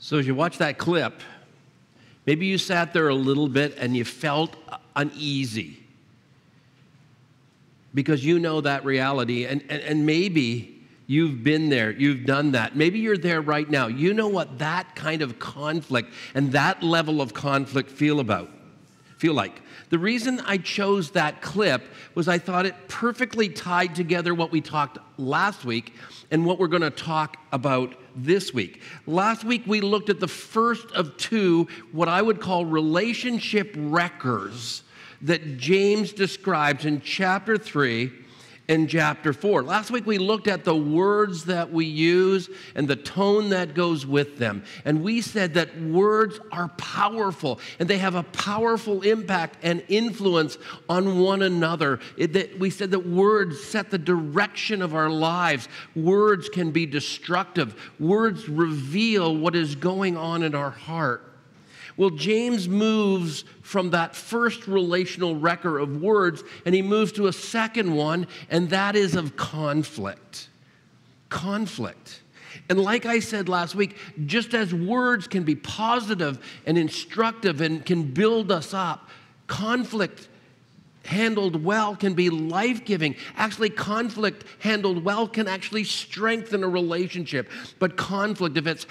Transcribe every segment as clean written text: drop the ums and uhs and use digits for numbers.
So as you watch that clip, maybe you sat there a little bit and you felt uneasy because you know that reality, and maybe you've been there, you've done that. Maybe you're there right now. You know what that kind of conflict and that level of conflict feel like. The reason I chose that clip was I thought it perfectly tied together what we talked last week and what we're going to talk about this week. Last week we looked at the first of two, what I would call relationship wreckers that James describes in chapter 3 and chapter 4. Last week we looked at the words that we use and the tone that goes with them. And we said that words are powerful and they have a powerful impact and influence on one another. We said that words set the direction of our lives. Words can be destructive. Words reveal what is going on in our heart. Well, James moves from that first relational wrecker of words, and he moves to a second one, and that is of conflict. Conflict. And like I said last week, just as words can be positive and instructive and can build us up, conflict handled well can be life-giving. Actually, conflict handled well can actually strengthen a relationship. But conflict, if it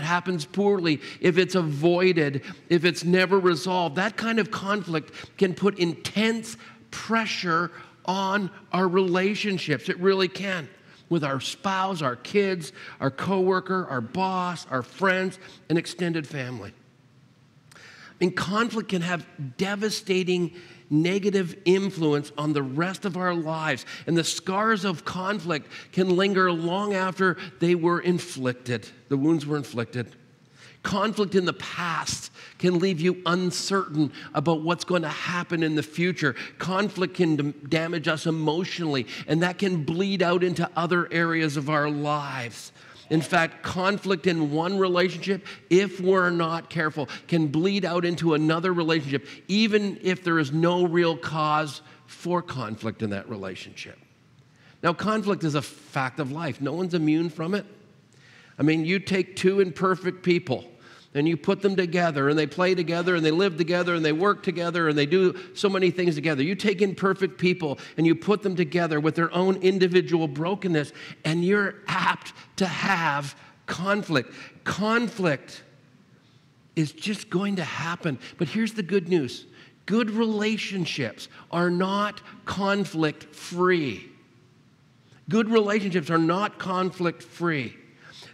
happens poorly, if it's avoided, if it's never resolved, that kind of conflict can put intense pressure on our relationships. It really can. With our spouse, our kids, our coworker, our boss, our friends, and extended family. Conflict can have devastating negative influence on the rest of our lives. And the scars of conflict can linger long after they were inflicted, the wounds were inflicted. Conflict in the past can leave you uncertain about what's going to happen in the future. Conflict can damage us emotionally, and that can bleed out into other areas of our lives. In fact, conflict in one relationship, if we're not careful, can bleed out into another relationship, even if there is no real cause for conflict in that relationship. Now, conflict is a fact of life. No one's immune from it. You take two imperfect people, and you put them together, and they play together, and they live together, and they work together, and they do so many things together. You take imperfect people, and you put them together with their own individual brokenness, and you're apt to have conflict. Conflict is just going to happen. But here's the good news. Good relationships are not conflict-free. Good relationships are not conflict-free.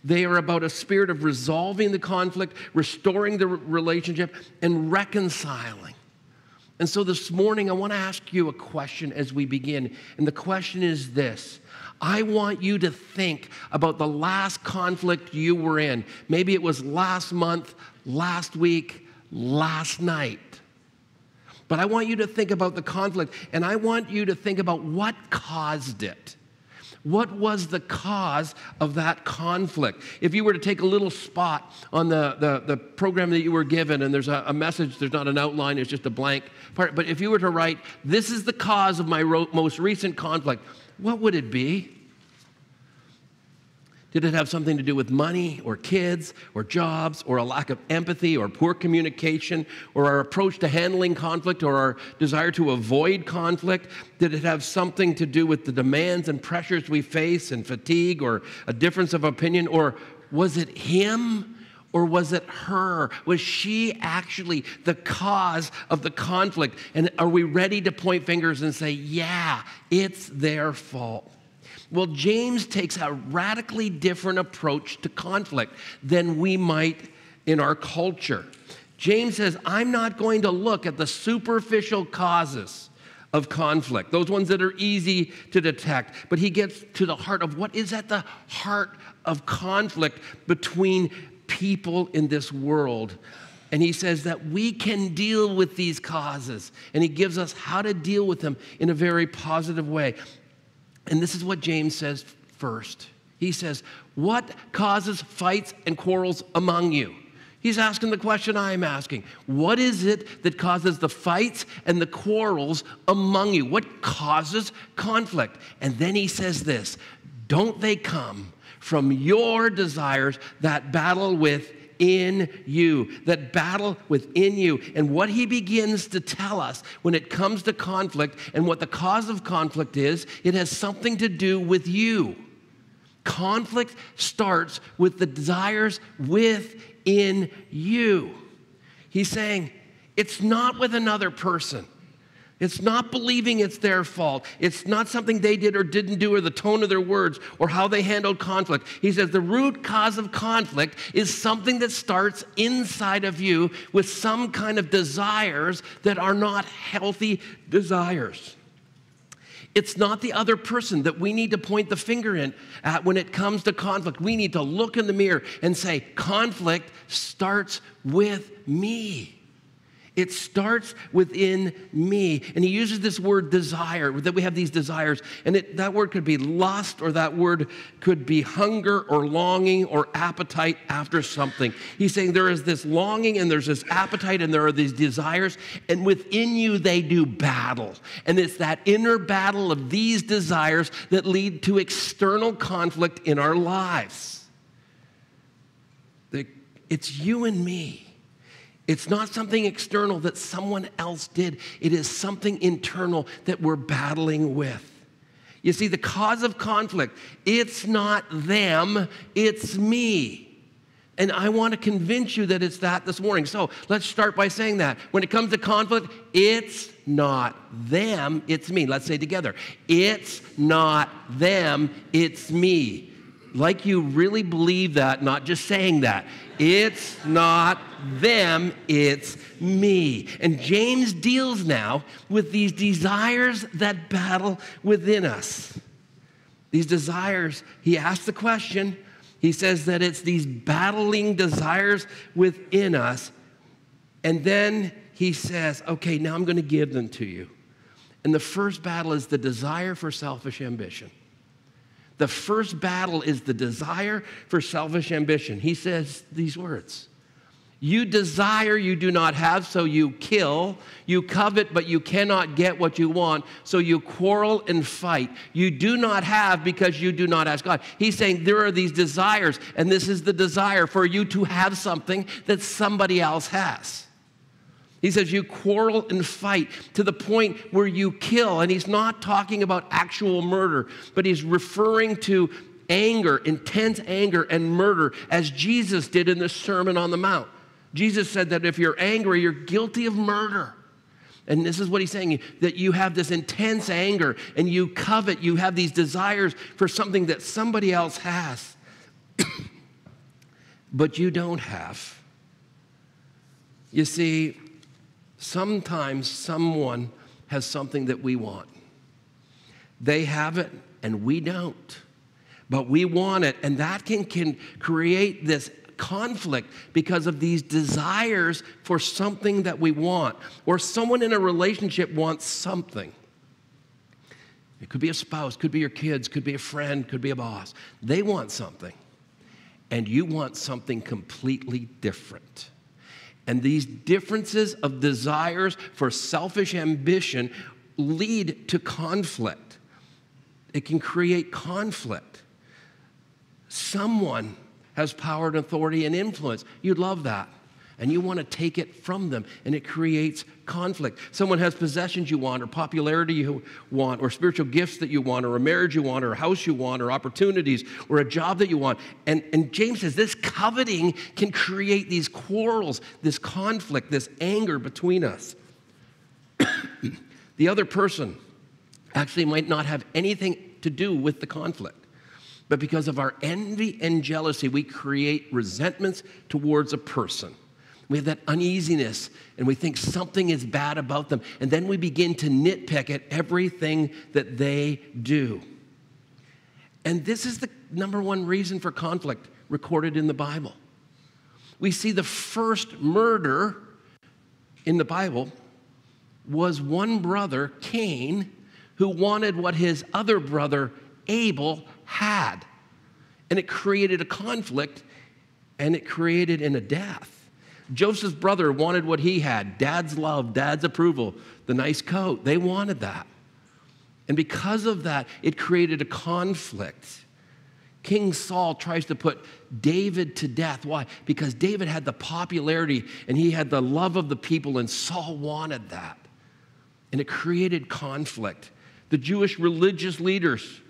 They are about a spirit of resolving the conflict, restoring the relationship, and reconciling. And so this morning, I want to ask you a question as we begin. And the question is this. I want you to think about the last conflict you were in. Maybe it was last month, last week, last night. But I want you to think about the conflict, and I want you to think about what caused it. What was the cause of that conflict? If you were to take a little spot on the program that you were given, and there's a message, there's not an outline, it's just a blank part, but if you were to write, this is the cause of my most recent conflict, what would it be? Did it have something to do with money or kids or jobs or a lack of empathy or poor communication or our approach to handling conflict or our desire to avoid conflict? Did it have something to do with the demands and pressures we face and fatigue or a difference of opinion? Or was it him or was it her? Was she actually the cause of the conflict? And are we ready to point fingers and say, yeah, it's their fault? Well, James takes a radically different approach to conflict than we might in our culture. James says, I'm not going to look at the superficial causes of conflict, those ones that are easy to detect, but he gets to the heart of what is at the heart of conflict between people in this world. And he says that we can deal with these causes, and he gives us how to deal with them in a very positive way. And this is what James says first. He says, what causes fights and quarrels among you? He's asking the question I'm asking. What is it that causes the fights and the quarrels among you? What causes conflict? And then he says this, don't they come from your desires that battle with in you, that battle within you. And what he begins to tell us when it comes to conflict and what the cause of conflict is, it has something to do with you. Conflict starts with the desires within you. He's saying, it's not with another person. It's not believing it's their fault. It's not something they did or didn't do or the tone of their words or how they handled conflict. He says the root cause of conflict is something that starts inside of you with some kind of desires that are not healthy desires. It's not the other person that we need to point the finger at when it comes to conflict. We need to look in the mirror and say, conflict starts with me. It starts within me. And he uses this word desire, that we have these desires. And that word could be lust, or that word could be hunger or longing or appetite after something. He's saying there is this longing and there's this appetite and there are these desires. And within you, they do battle. And it's that inner battle of these desires that lead to external conflict in our lives. It's you and me. It's not something external that someone else did. It is something internal that we're battling with. You see, the cause of conflict, it's not them, it's me. And I want to convince you that it's that this morning. So let's start by saying that. When it comes to conflict, it's not them, it's me. Let's say together. It's not them, it's me. Like you really believe that, not just saying that. It's not them, it's me. And James deals now with these desires that battle within us. These desires, he asks the question, he says that it's these battling desires within us. And then he says, okay, now I'm going to give them to you. And the first battle is the desire for selfish ambition. The first battle is the desire for selfish ambition. He says these words, you desire, you do not have, so you kill. You covet, but you cannot get what you want, so you quarrel and fight. You do not have because you do not ask God. He's saying there are these desires, and this is the desire for you to have something that somebody else has. He says you quarrel and fight to the point where you kill. And he's not talking about actual murder, but he's referring to anger, intense anger and murder, as Jesus did in the Sermon on the Mount. Jesus said that if you're angry, you're guilty of murder. And this is what he's saying, that you have this intense anger and you covet, you have these desires for something that somebody else has, but you don't have. You see, sometimes someone has something that we want. They have it and we don't, but we want it. And that can create this conflict because of these desires for something that we want. Or someone in a relationship wants something. It could be a spouse, could be your kids, could be a friend, could be a boss. They want something, and you want something completely different. And these differences of desires for selfish ambition lead to conflict. It can create conflict. Someone has power and authority and influence. You'd love that. And you want to take it from them, and it creates conflict. Someone has possessions you want, or popularity you want, or spiritual gifts that you want, or a marriage you want, or a house you want, or opportunities, or a job that you want. And James says this coveting can create these quarrels, this conflict, this anger between us. The other person actually might not have anything to do with the conflict. But because of our envy and jealousy, we create resentments towards a person. We have that uneasiness, and we think something is bad about them. And then we begin to nitpick at everything that they do. And this is the number one reason for conflict recorded in the Bible. We see the first murder in the Bible was one brother, Cain, who wanted what his other brother, Abel, had. And it created a conflict, and it created a death. Joseph's brother wanted what he had, dad's love, dad's approval, the nice coat. They wanted that. And because of that, it created a conflict. King Saul tries to put David to death. Why? Because David had the popularity and he had the love of the people, and Saul wanted that. And it created conflict. The Jewish religious leaders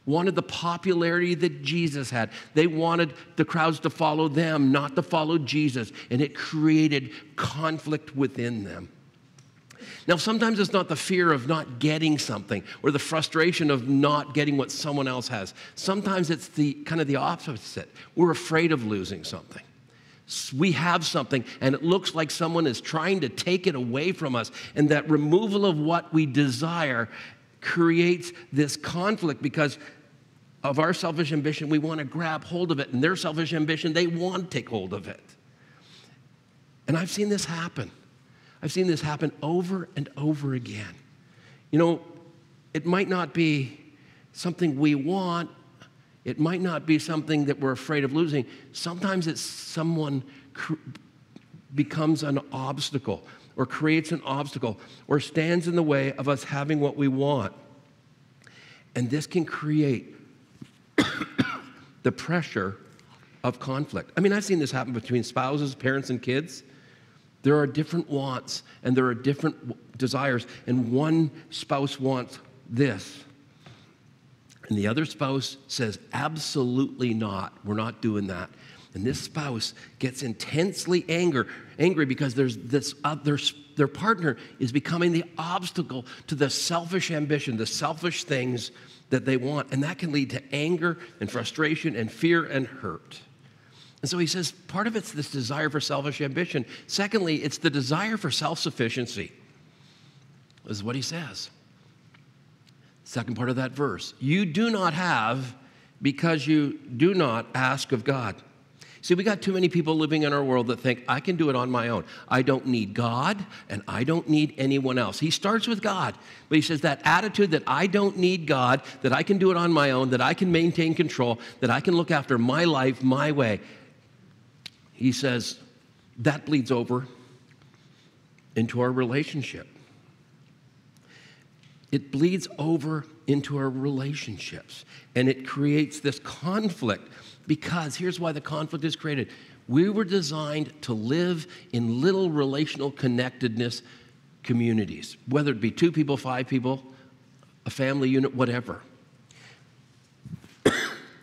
wanted the popularity that Jesus had. They wanted the crowds to follow them, not to follow Jesus. And it created conflict within them. Now, sometimes it's not the fear of not getting something or the frustration of not getting what someone else has. Sometimes it's the kind of the opposite. We're afraid of losing something. We have something, and it looks like someone is trying to take it away from us. And that removal of what we desire creates this conflict because of our selfish ambition. We want to grab hold of it, and their selfish ambition, they want to take hold of it. And I've seen this happen. I've seen this happen over and over again. You know, it might not be something we want. It might not be something that we're afraid of losing. Sometimes it's someone becomes an obstacle or creates an obstacle or stands in the way of us having what we want. And this can create the pressure of conflict. I mean, I've seen this happen between spouses, parents, and kids. There are different wants and there are different desires, and one spouse wants this. And the other spouse says, absolutely not. We're not doing that. And this spouse gets intensely angry because their partner is becoming the obstacle to the selfish ambition, the selfish things that they want. And that can lead to anger and frustration and fear and hurt. And so he says, part of it's this desire for selfish ambition. Secondly, it's the desire for self-sufficiency. This is what he says. Second part of that verse. You do not have because you do not ask of God. See, we got too many people living in our world that think, I can do it on my own. I don't need God, and I don't need anyone else. He starts with God, but he says that attitude that I don't need God, that I can do it on my own, that I can maintain control, that I can look after my life my way. He says that bleeds over into our relationship. It bleeds over into our relationships, and it creates this conflict. Because here's why the conflict is created. We were designed to live in little relational connectedness communities, whether it be 2 people, 5 people, a family unit, whatever.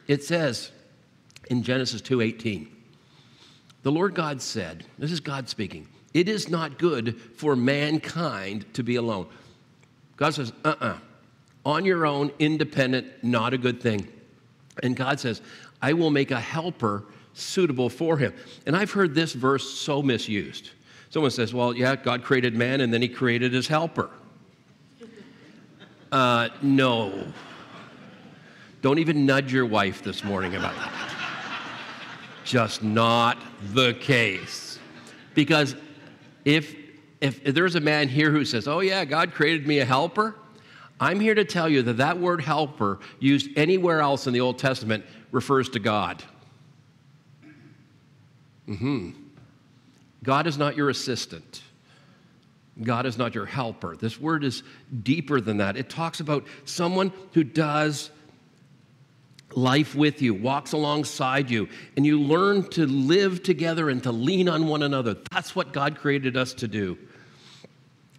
It says in Genesis 2:18, the Lord God said, this is God speaking, it is not good for mankind to be alone. God says, on your own, independent, not a good thing. And God says, I will make a helper suitable for him. And I've heard this verse so misused. Someone says, well, yeah, God created man and then he created his helper. No. Don't even nudge your wife this morning about that. Just not the case. Because if there's a man here who says, oh yeah, God created me a helper, I'm here to tell you that that word helper used anywhere else in the Old Testament refers to God. God is not your assistant. God is not your helper. This word is deeper than that. It talks about someone who does life with you, walks alongside you, and you learn to live together and to lean on one another. That's what God created us to do.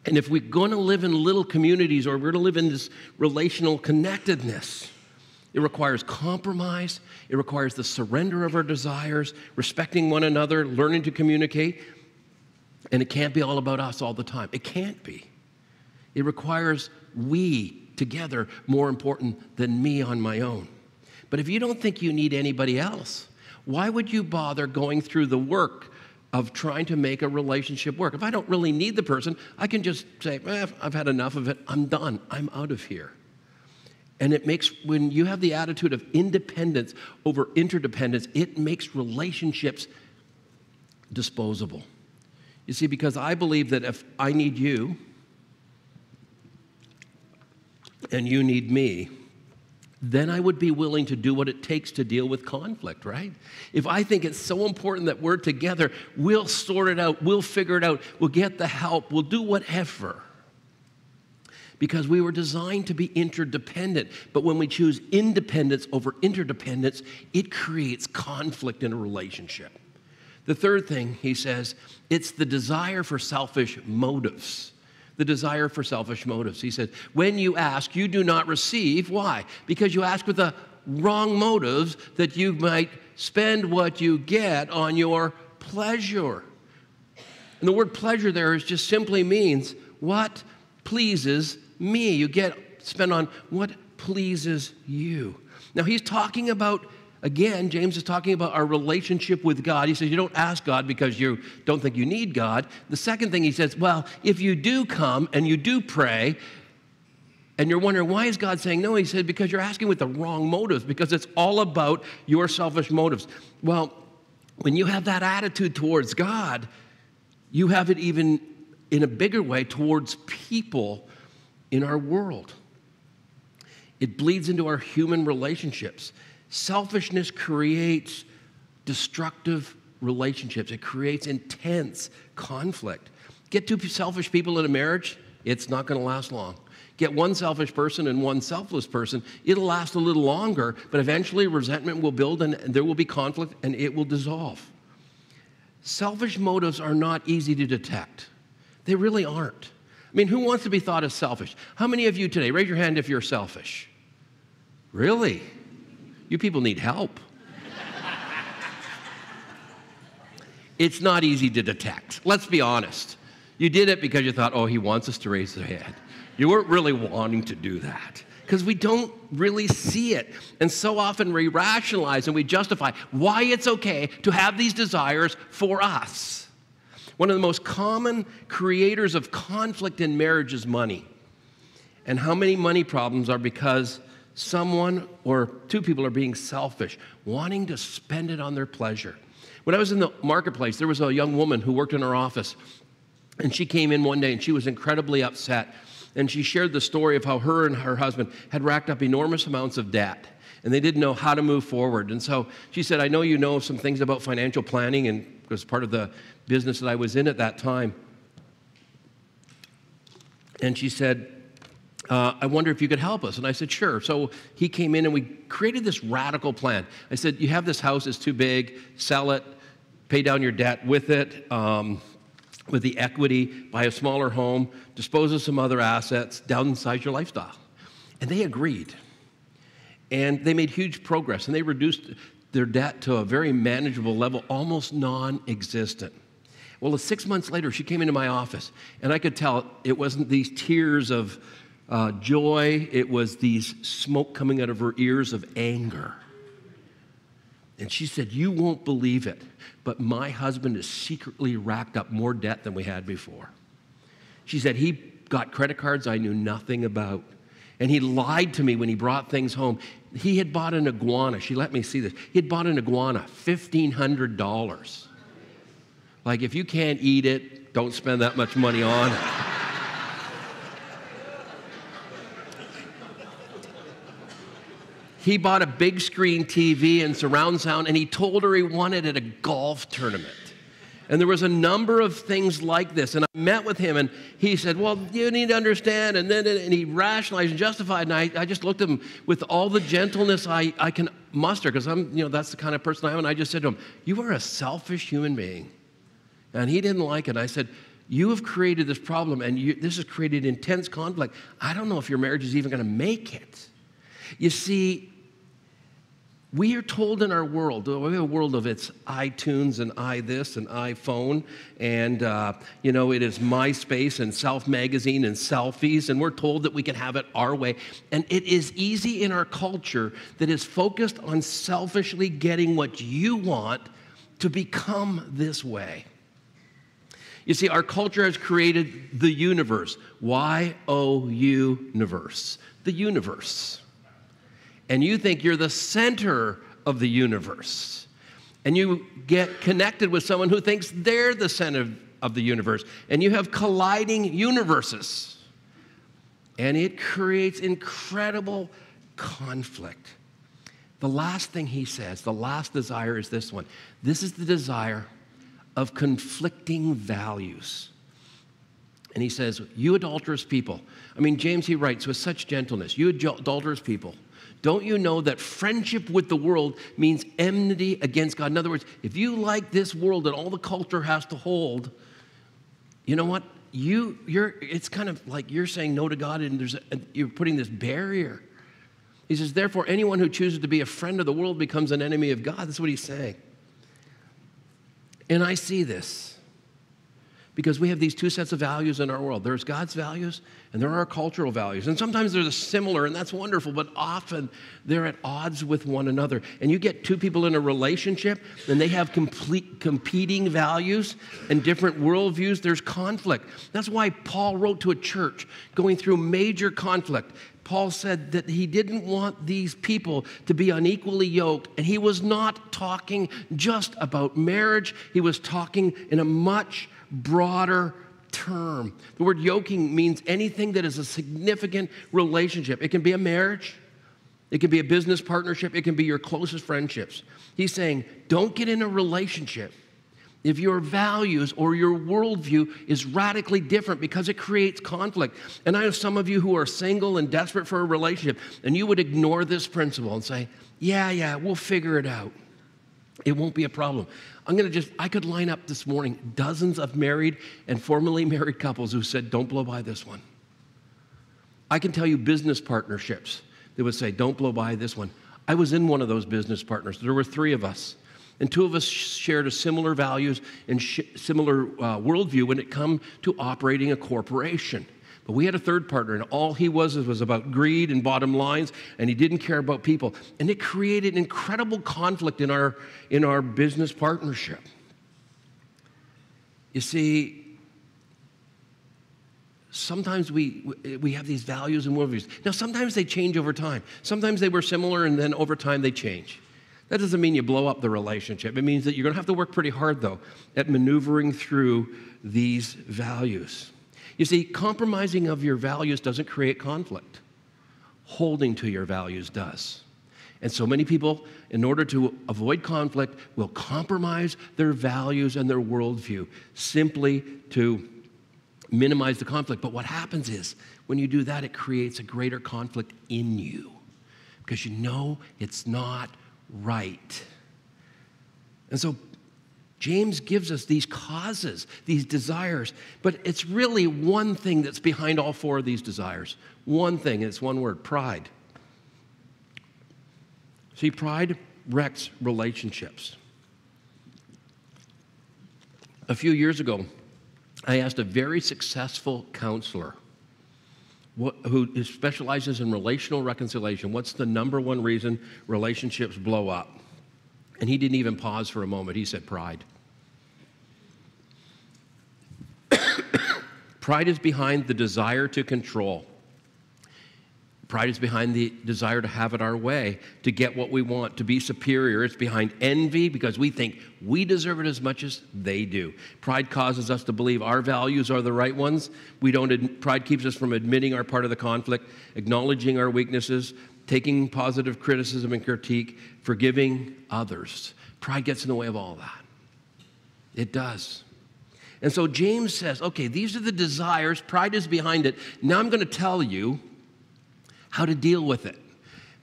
And if we're going to live in little communities or we're going to live in this relational connectedness, it requires compromise. It requires the surrender of our desires, respecting one another, learning to communicate. And it can't be all about us all the time. It can't be. It requires we together more important than me on my own. But if you don't think you need anybody else, why would you bother going through the work of trying to make a relationship work? If I don't really need the person, I can just say, I've had enough of it. I'm done. I'm out of here. And it makes, when you have the attitude of independence over interdependence, it makes relationships disposable. You see, because I believe that if I need you and you need me, then I would be willing to do what it takes to deal with conflict, right? If I think it's so important that we're together, we'll sort it out, we'll figure it out, we'll get the help, we'll do whatever. because we were designed to be interdependent. But when we choose independence over interdependence, it creates conflict in a relationship. The third thing, he says, it's the desire for selfish motives. The desire for selfish motives. He said, when you ask, you do not receive. Why? Because you ask with the wrong motives, that you might spend what you get on your pleasure. And the word pleasure there is just simply means what pleases me. You spend on what pleases you. Now he's talking about, again, James is talking about our relationship with God. He says you don't ask God because you don't think you need God. The second thing he says, well, if you do come and you do pray, and you're wondering, why is God saying no? He said, because you're asking with the wrong motives, because it's all about your selfish motives. Well, when you have that attitude towards God, you have it even in a bigger way towards people in our world. It bleeds into our human relationships. Selfishness creates destructive relationships. It creates intense conflict. Get two selfish people in a marriage, it's not going to last long. Get one selfish person and one selfless person, it'll last a little longer, but eventually resentment will build and there will be conflict and it will dissolve. Selfish motives are not easy to detect. They really aren't. I mean, who wants to be thought as selfish? How many of you today, raise your hand if you're selfish. Really? You people need help. It's not easy to detect. Let's be honest. You did it because you thought, oh, he wants us to raise their hand. You weren't really wanting to do that because we don't really see it. And so often we rationalize and we justify why it's okay to have these desires for us. One of the most common creators of conflict in marriage is money. And how many money problems are because someone or two people are being selfish, wanting to spend it on their pleasure. When I was in the marketplace, there was a young woman who worked in our office, and she came in one day and she was incredibly upset. And she shared the story of how her and her husband had racked up enormous amounts of debt, and they didn't know how to move forward. And so she said, I know you know some things about financial planning, and it was part of the business that I was in at that time. And she said, I wonder if you could help us. And I said, sure. So he came in and we created this radical plan. I said, you have this house, it's too big, sell it, pay down your debt with it, with the equity, buy a smaller home, dispose of some other assets, downsize your lifestyle. And they agreed. And they made huge progress, and they reduced their debt to a very manageable level, almost non-existent. Well, 6 months later, she came into my office, and I could tell it wasn't these tears of joy, it was these smoke coming out of her ears of anger. And she said, you won't believe it, but my husband has secretly racked up more debt than we had before. She said, he got credit cards I knew nothing about. And he lied to me when he brought things home. He had bought an iguana. She let me see this. He had bought an iguana, $1,500. Like, if you can't eat it, don't spend that much money on it. He bought a big screen TV and surround sound, and he told her he wanted it at a golf tournament. And there was a number of things like this. And I met with him, and he said, well, you need to understand. And he rationalized and justified. And I just looked at him with all the gentleness I can muster, because that's the kind of person I am. And I just said to him, you are a selfish human being. And he didn't like it. I said, you have created this problem, and this has created intense conflict. I don't know if your marriage is even going to make it. You see, we are told in our world, we have a world of it's iTunes and iThis and iPhone, and it is MySpace and Self Magazine and selfies, and we're told that we can have it our way. And it is easy in our culture that is focused on selfishly getting what you want to become this way. You see, our culture has created the universe, Y-O-U-niverse, the universe. And you think you're the center of the universe. And you get connected with someone who thinks they're the center of the universe. And you have colliding universes. And it creates incredible conflict. The last thing he says, the last desire is this one. This is the desire of conflicting values. And he says, you adulterous people. I mean, James, he writes with such gentleness, you adulterous people, don't you know that friendship with the world means enmity against God? In other words, if you like this world and all the culture has to hold, you know what? It's kind of like you're saying no to God, and you're putting this barrier. He says, therefore, anyone who chooses to be a friend of the world becomes an enemy of God. That's what he's saying. And I see this because we have these two sets of values in our world. There's God's values, and there are our cultural values. And sometimes they're similar, and that's wonderful, but often they're at odds with one another. And you get two people in a relationship, and they have competing values and different worldviews. There's conflict. That's why Paul wrote to a church going through major conflict. Paul said that he didn't want these people to be unequally yoked, and he was not talking just about marriage. He was talking in a much broader term. The word yoking means anything that is a significant relationship. It can be a marriage, it can be a business partnership, it can be your closest friendships. He's saying, don't get in a relationship if your values or your worldview is radically different, because it creates conflict. And I have some of you who are single and desperate for a relationship, and you would ignore this principle and say, yeah, we'll figure it out. It won't be a problem. I could line up this morning dozens of married and formerly married couples who said, don't blow by this one. I can tell you business partnerships that would say, don't blow by this one. I was in one of those business partners. There were 3 of us. And 2 of us shared a similar values and similar worldview when it come to operating a corporation. But we had a third partner, and all he was about greed and bottom lines, and he didn't care about people. And it created incredible conflict in our business partnership. You see, sometimes we have these values and worldviews. Now, sometimes they change over time. Sometimes they were similar, and then over time they change. That doesn't mean you blow up the relationship. It means that you're going to have to work pretty hard, though, at maneuvering through these values. You see, compromising of your values doesn't create conflict. Holding to your values does. And so many people, in order to avoid conflict, will compromise their values and their worldview simply to minimize the conflict. But what happens is, when you do that, it creates a greater conflict in you because you know it's not right. And so James gives us these causes, these desires, but it's really one thing that's behind all 4 of these desires. One thing, and it's one word: pride. See, pride wrecks relationships. A few years ago, I asked a very successful counselor who specializes in relational reconciliation, what's the number one reason relationships blow up? And he didn't even pause for a moment. He said, pride. Pride is behind the desire to control. Pride is behind the desire to have it our way, to get what we want, to be superior. It's behind envy because we think we deserve it as much as they do. Pride causes us to believe our values are the right ones. Pride keeps us from admitting our part of the conflict, acknowledging our weaknesses, taking positive criticism and critique, forgiving others. Pride gets in the way of all that. It does. And so James says, okay, these are the desires. Pride is behind it. Now I'm going to tell you how to deal with it.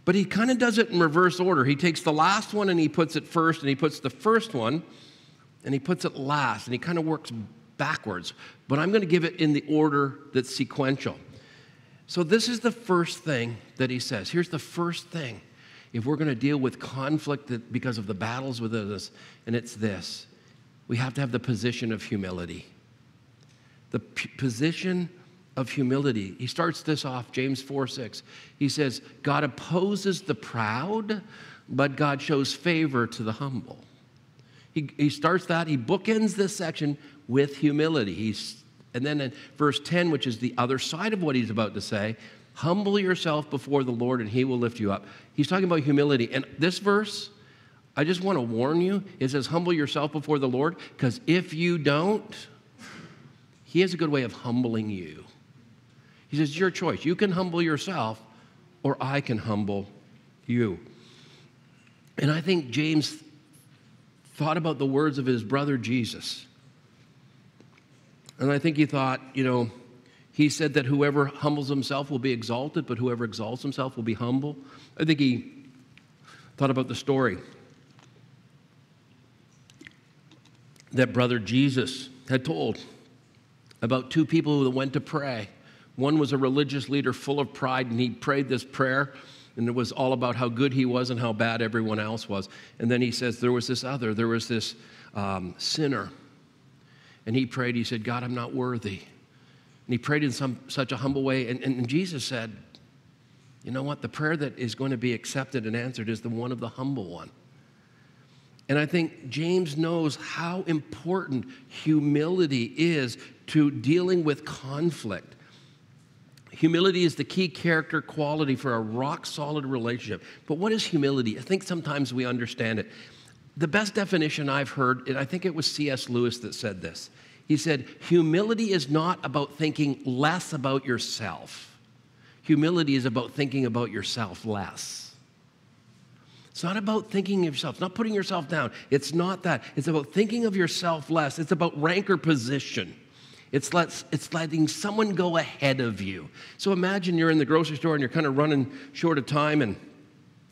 But he kind of does it in reverse order. He takes the last one and he puts it first, and he puts the first one and he puts it last, and he kind of works backwards. But I'm going to give it in the order that's sequential. So this is the first thing that he says. Here's the first thing. If we're going to deal with conflict because of the battles within us, and it's this: we have to have the position of humility. The position of humility. He starts this off, James 4:6. He says, God opposes the proud, but God shows favor to the humble. He starts that, he bookends this section with humility. And then in verse 10, which is the other side of what he's about to say, humble yourself before the Lord and he will lift you up. He's talking about humility. And this verse, I just want to warn you, it says humble yourself before the Lord, because if you don't, he has a good way of humbling you. He says, your choice. You can humble yourself, or I can humble you. And I think James thought about the words of his brother Jesus. And I think he thought, he said that whoever humbles himself will be exalted, but whoever exalts himself will be humble. I think he thought about the story that Brother Jesus had told about two people who went to pray. One was a religious leader full of pride, and he prayed this prayer, and it was all about how good he was and how bad everyone else was. And then he says there was this sinner, and he prayed, he said, God, I'm not worthy. And he prayed in such a humble way, and Jesus said, you know what, the prayer that is going to be accepted and answered is the one of the humble one. And I think James knows how important humility is to dealing with conflict. Humility is the key character quality for a rock-solid relationship. But what is humility? I think sometimes we understand it. The best definition I've heard, and I think it was C.S. Lewis that said this. He said, humility is not about thinking less about yourself. Humility is about thinking about yourself less. It's not about thinking of yourself. It's not putting yourself down. It's not that. It's about thinking of yourself less. It's about rank or position. It's letting someone go ahead of you. So imagine you're in the grocery store and you're kind of running short of time, and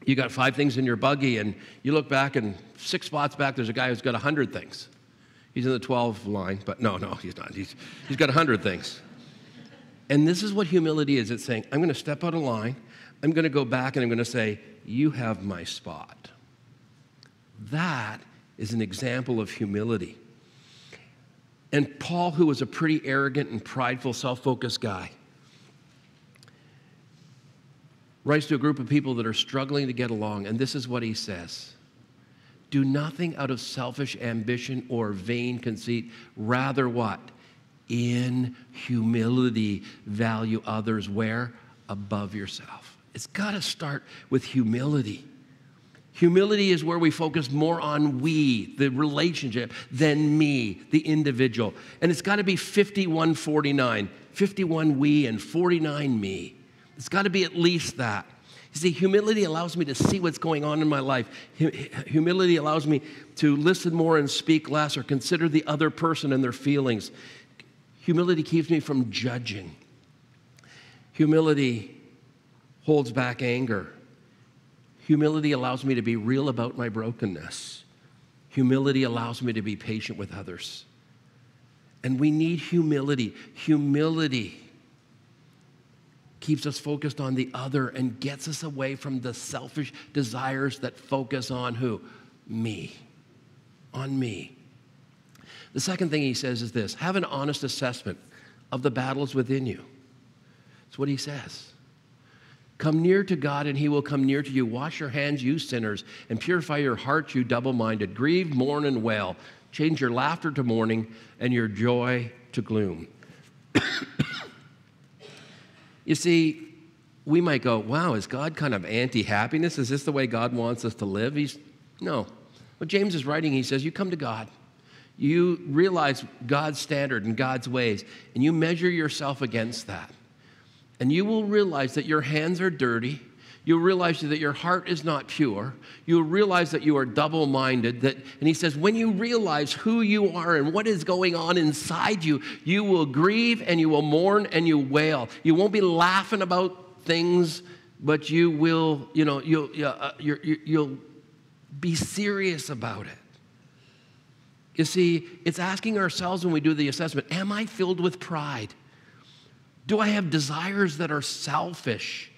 you got 5 things in your buggy, and you look back, and 6 spots back, there's a guy who's got 100 things. He's in the 12 line, but no, he's not. He's got 100 things. And this is what humility is. It's saying, I'm going to step out of line. I'm going to go back, and I'm going to say, you have my spot. That is an example of humility. And Paul, who was a pretty arrogant and prideful, self-focused guy, writes to a group of people that are struggling to get along, and this is what he says. Do nothing out of selfish ambition or vain conceit. Rather what? In humility, value others where? Above yourself. It's got to start with humility. Humility is where we focus more on we, the relationship, than me, the individual. And it's got to be 51-49. 51 we and 49 me. It's got to be at least that. You see, humility allows me to see what's going on in my life. Humility allows me to listen more and speak less, or consider the other person and their feelings. Humility keeps me from judging. Humility holds back anger. Humility allows me to be real about my brokenness. Humility allows me to be patient with others. And we need humility. Humility keeps us focused on the other and gets us away from the selfish desires that focus on who? Me. On me. The second thing he says is this: have an honest assessment of the battles within you. That's what he says. Come near to God, and he will come near to you. Wash your hands, you sinners, and purify your hearts, you double-minded. Grieve, mourn, and wail. Change your laughter to mourning and your joy to gloom. You see, we might go, wow, is God kind of anti-happiness? Is this the way God wants us to live? No. What James is writing, he says, you come to God. You realize God's standard and God's ways, and you measure yourself against that. And you will realize that your hands are dirty. You'll realize that your heart is not pure. You'll realize that you are double-minded. And he says, when you realize who you are and what is going on inside you, you will grieve and you will mourn and you wail. You won't be laughing about things, but you will, you'll be serious about it. You see, it's asking ourselves when we do the assessment, am I filled with pride? Do I have desires that are selfish?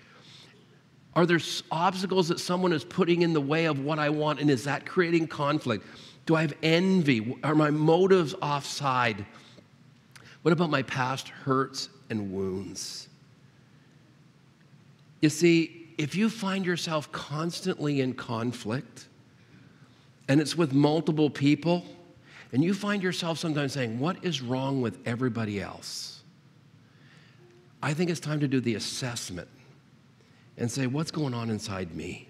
Are there obstacles that someone is putting in the way of what I want, and is that creating conflict? Do I have envy? Are my motives offside? What about my past hurts and wounds? You see, if you find yourself constantly in conflict, and it's with multiple people, and you find yourself sometimes saying, what is wrong with everybody else? I think it's time to do the assessment and say, what's going on inside me?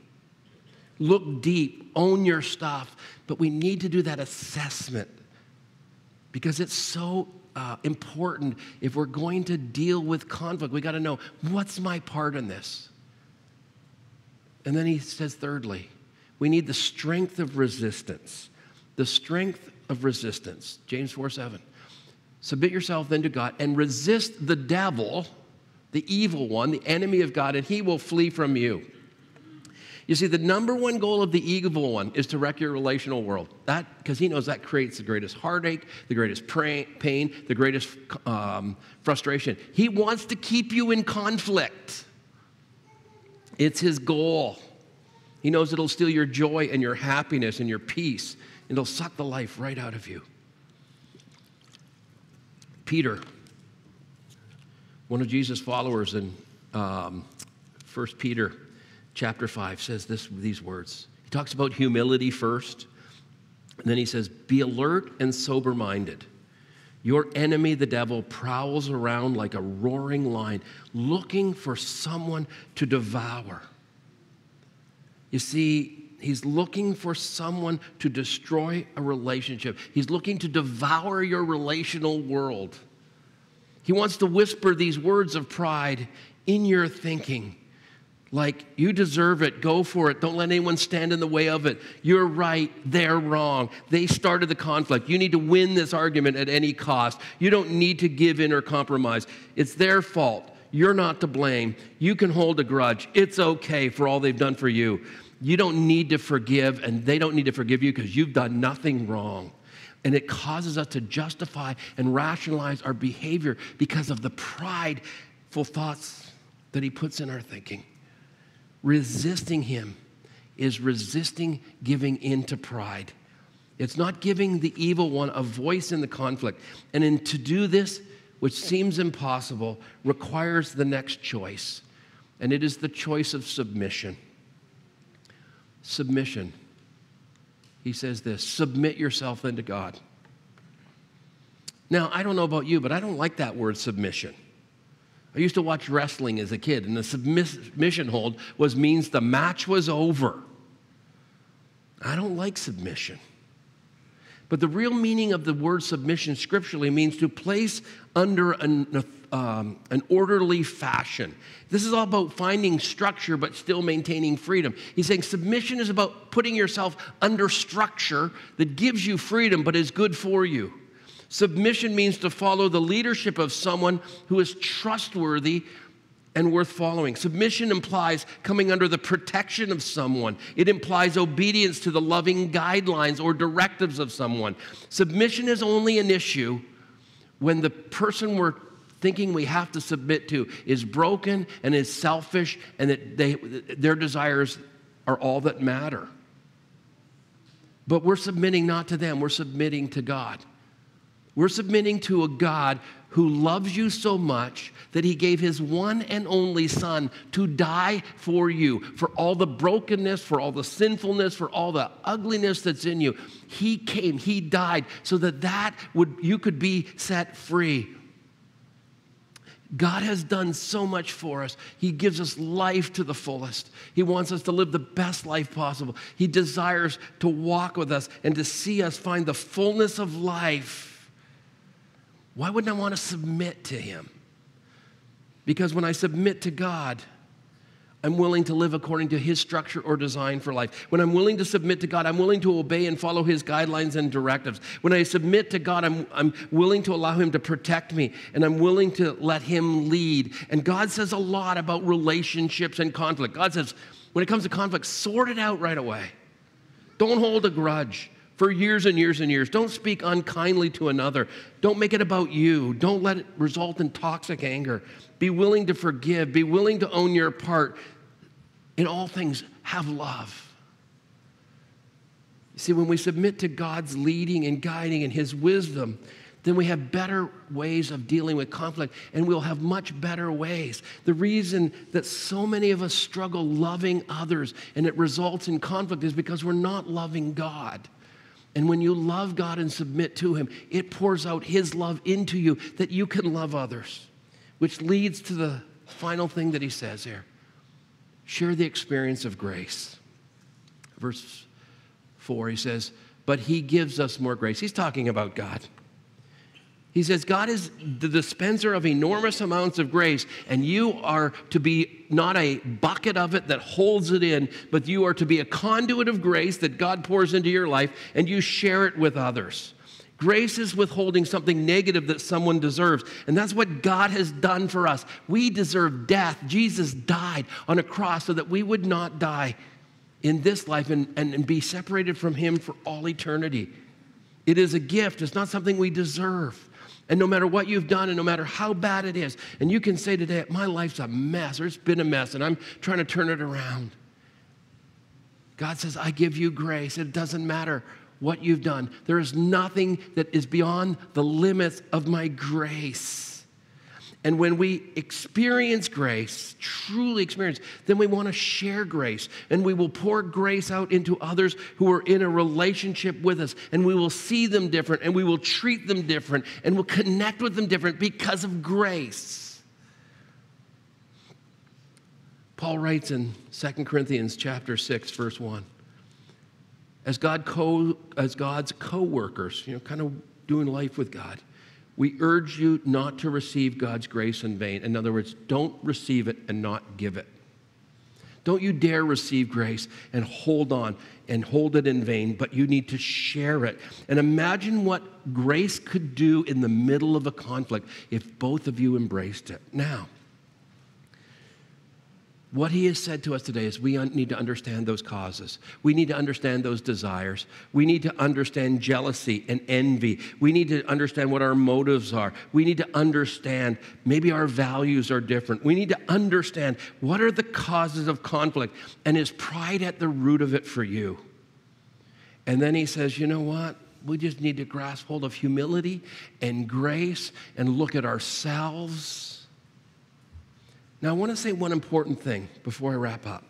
Look deep, own your stuff, but we need to do that assessment because it's so important. If we're going to deal with conflict, we got to know, what's my part in this? And then he says, thirdly, we need the strength of resistance. The strength of resistance. James 4:7. Submit yourself then to God and resist the devil, the evil one, the enemy of God, and he will flee from you. You see, the number one goal of the evil one is to wreck your relational world. Because he knows that creates the greatest heartache, the greatest pain, the greatest frustration. He wants to keep you in conflict. It's his goal. He knows it'll steal your joy and your happiness and your peace, and it'll suck the life right out of you. Peter, one of Jesus' followers in 1 Peter chapter 5 says these words. He talks about humility first, and then he says, be alert and sober-minded. Your enemy, the devil, prowls around like a roaring lion, looking for someone to devour. You see, he's looking for someone to destroy a relationship. He's looking to devour your relational world. He wants to whisper these words of pride in your thinking. Like, you deserve it, go for it, don't let anyone stand in the way of it. You're right, they're wrong. They started the conflict. You need to win this argument at any cost. You don't need to give in or compromise. It's their fault. You're not to blame. You can hold a grudge. It's okay for all they've done for you. You don't need to forgive, and they don't need to forgive you because you've done nothing wrong. And it causes us to justify and rationalize our behavior because of the prideful thoughts that he puts in our thinking. Resisting him is resisting giving in to pride. It's not giving the evil one a voice in the conflict. And to do this, which seems impossible, requires the next choice. And it is the choice of submission. Submission. He says this, submit yourself then to God. Now, I don't know about you, but I don't like that word submission. I used to watch wrestling as a kid, and the submission hold means the match was over. I don't like submission. But the real meaning of the word submission scripturally means to place under an orderly fashion. This is all about finding structure but still maintaining freedom. He's saying submission is about putting yourself under structure that gives you freedom but is good for you. Submission means to follow the leadership of someone who is trustworthy and worth following. Submission implies coming under the protection of someone. It implies obedience to the loving guidelines or directives of someone. Submission is only an issue when the person we're thinking we have to submit to is broken and is selfish and that their desires are all that matter. But we're submitting not to them, we're submitting to God. We're submitting to a God who loves you so much that he gave his one and only son to die for you, for all the brokenness, for all the sinfulness, for all the ugliness that's in you. He came, he died so that you could be set free. God has done so much for us. He gives us life to the fullest. He wants us to live the best life possible. He desires to walk with us and to see us find the fullness of life. Why wouldn't I want to submit to him? Because when I submit to God, I'm willing to live according to his structure or design for life. When I'm willing to submit to God, I'm willing to obey and follow his guidelines and directives. When I submit to God, I'm willing to allow him to protect me, and I'm willing to let him lead. And God says a lot about relationships and conflict. God says, when it comes to conflict, sort it out right away. Don't hold a grudge for years and years and years. Don't speak unkindly to another. Don't make it about you. Don't let it result in toxic anger. Be willing to forgive. Be willing to own your part. In all things, have love. You see, when we submit to God's leading and guiding and his wisdom, then we have better ways of dealing with conflict, and we'll have much better ways. The reason that so many of us struggle loving others and it results in conflict is because we're not loving God. And when you love God and submit to him, it pours out his love into you that you can love others, which leads to the final thing that he says here. Share the experience of grace. Verse 4, he says, but he gives us more grace. He's talking about God. He says, God is the dispenser of enormous amounts of grace, and you are to be not a bucket of it that holds it in, but you are to be a conduit of grace that God pours into your life, and you share it with others. Grace is withholding something negative that someone deserves. And that's what God has done for us. We deserve death. Jesus died on a cross so that we would not die in this life and be separated from him for all eternity. It is a gift. It's not something we deserve. And no matter what you've done and no matter how bad it is, and you can say today, my life's a mess, or it's been a mess, and I'm trying to turn it around. God says, I give you grace. It doesn't matter what you've done. There is nothing that is beyond the limits of my grace. And when we experience grace, truly experience, then we want to share grace. And we will pour grace out into others who are in a relationship with us. And we will see them different, and we will treat them different, and we'll connect with them different because of grace. Paul writes in 2 Corinthians chapter 6, verse 1. As God's co-workers, kind of doing life with God, we urge you not to receive God's grace in vain. In other words, don't receive it and not give it. Don't you dare receive grace and hold on and hold it in vain, but you need to share it. And imagine what grace could do in the middle of a conflict if both of you embraced it. Now, what he has said to us today is we need to understand those causes. We need to understand those desires. We need to understand jealousy and envy. We need to understand what our motives are. We need to understand maybe our values are different. We need to understand what are the causes of conflict, and is pride at the root of it for you? And then he says, you know what? We just need to grasp hold of humility and grace and look at ourselves. Now, I want to say one important thing before I wrap up.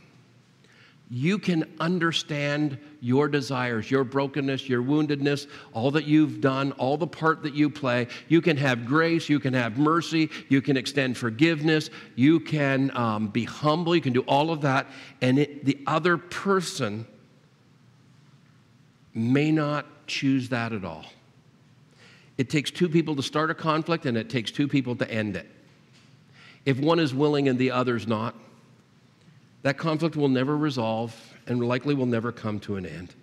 You can understand your desires, your brokenness, your woundedness, all that you've done, all the part that you play. You can have grace, you can have mercy, you can extend forgiveness, you can be humble, you can do all of that, and the other person may not choose that at all. It takes two people to start a conflict, and it takes two people to end it. If one is willing and the other's not, that conflict will never resolve and likely will never come to an end.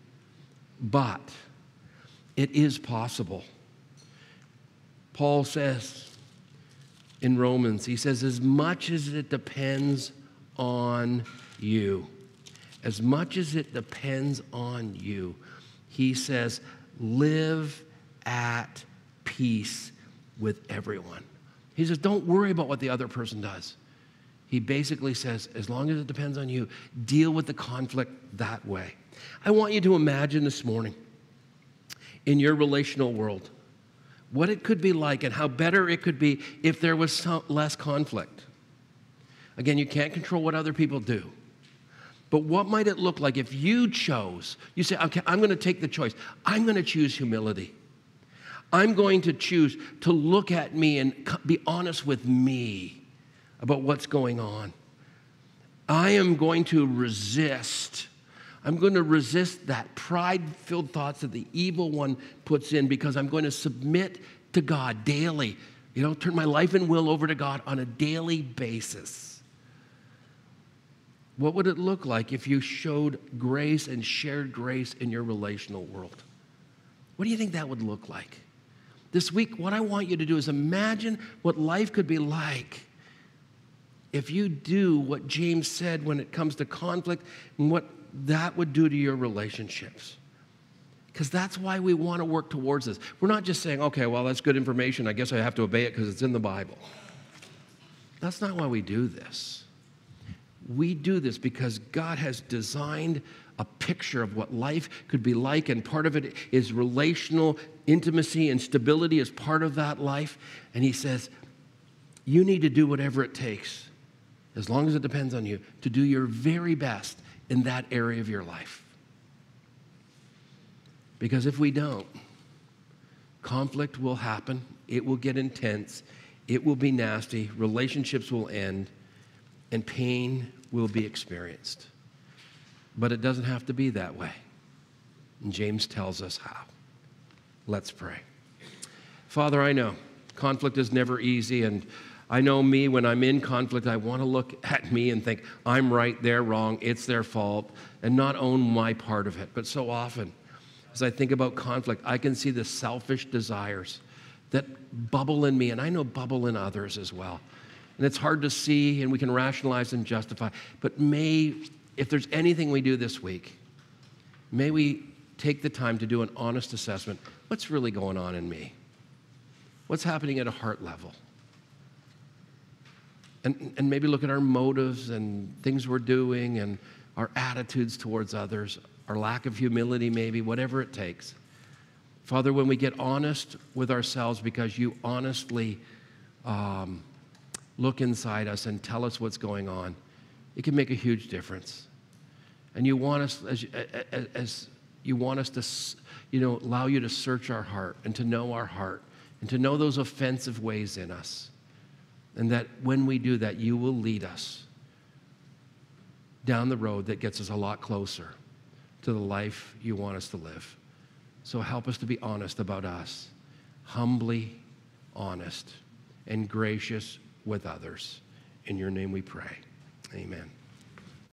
But it is possible. Paul says in Romans, he says, as much as it depends on you, as much as it depends on you, he says, live at peace with everyone. He says, don't worry about what the other person does. He basically says, as long as it depends on you, deal with the conflict that way. I want you to imagine this morning, in your relational world, what it could be like and how better it could be if there was less conflict. Again, you can't control what other people do. But what might it look like if you chose, you say, okay, I'm going to take the choice. I'm going to choose humility. I'm going to choose to look at me and be honest with me about what's going on. I am going to resist. I'm going to resist that pride-filled thoughts that the evil one puts in, because I'm going to submit to God daily. Turn my life and will over to God on a daily basis. What would it look like if you showed grace and shared grace in your relational world? What do you think that would look like? This week, what I want you to do is imagine what life could be like if you do what James said when it comes to conflict and what that would do to your relationships. Because that's why we want to work towards this. We're not just saying, okay, well, that's good information. I guess I have to obey it because it's in the Bible. That's not why we do this. We do this because God has designed a picture of what life could be like, and part of it is relational intimacy, and stability is part of that life. And he says, you need to do whatever it takes, as long as it depends on you, to do your very best in that area of your life. Because if we don't, conflict will happen, it will get intense, it will be nasty, relationships will end, and pain will be experienced. But it doesn't have to be that way. And James tells us how. Let's pray. Father, I know conflict is never easy, and I know me, when I'm in conflict, I want to look at me and think, I'm right, they're wrong, it's their fault, and not own my part of it. But so often, as I think about conflict, I can see the selfish desires that bubble in me, and I know bubble in others as well. And it's hard to see, and we can rationalize and justify. But if there's anything we do this week, may we take the time to do an honest assessment. What's really going on in me? What's happening at a heart level? And maybe look at our motives and things we're doing and our attitudes towards others, our lack of humility maybe, whatever it takes. Father, when we get honest with ourselves, because you honestly look inside us and tell us what's going on, it can make a huge difference. And you want us, as you want us to, allow you to search our heart and to know our heart and to know those offensive ways in us. And that when we do that, you will lead us down the road that gets us a lot closer to the life you want us to live. So help us to be honest about us, humbly honest and gracious with others. In your name we pray. Amen.